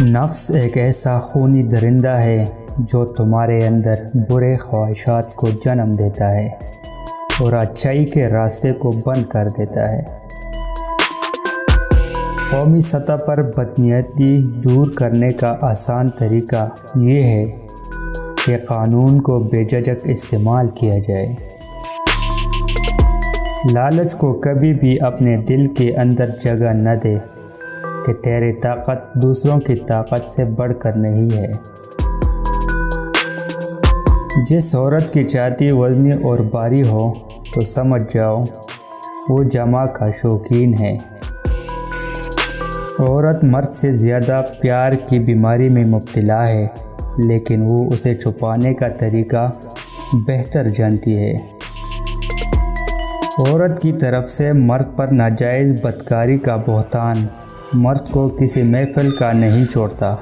نفس ایک ایسا خونی درندہ ہے جو تمہارے اندر برے خواہشات کو جنم دیتا ہے اور اچھائی کے راستے کو بند کر دیتا ہے۔ قومی سطح پر بدنیتی دور کرنے کا آسان طریقہ یہ ہے کہ قانون کو بے جھجک استعمال کیا جائے۔ لالچ کو کبھی بھی اپنے دل کے اندر جگہ نہ دے کہ تیری طاقت دوسروں کی طاقت سے بڑھ کر نہیں ہے۔ جس عورت کی چھاتی وزنی اور بھاری ہو تو سمجھ جاؤ وہ جمع کا شوقین ہے۔ عورت مرد سے زیادہ پیار کی بیماری میں مبتلا ہے، لیکن وہ اسے چھپانے کا طریقہ بہتر جانتی ہے۔ عورت کی طرف سے مرد پر ناجائز بدکاری کا بہتان مرد کو کسی محفل کا نہیں چھوڑتا۔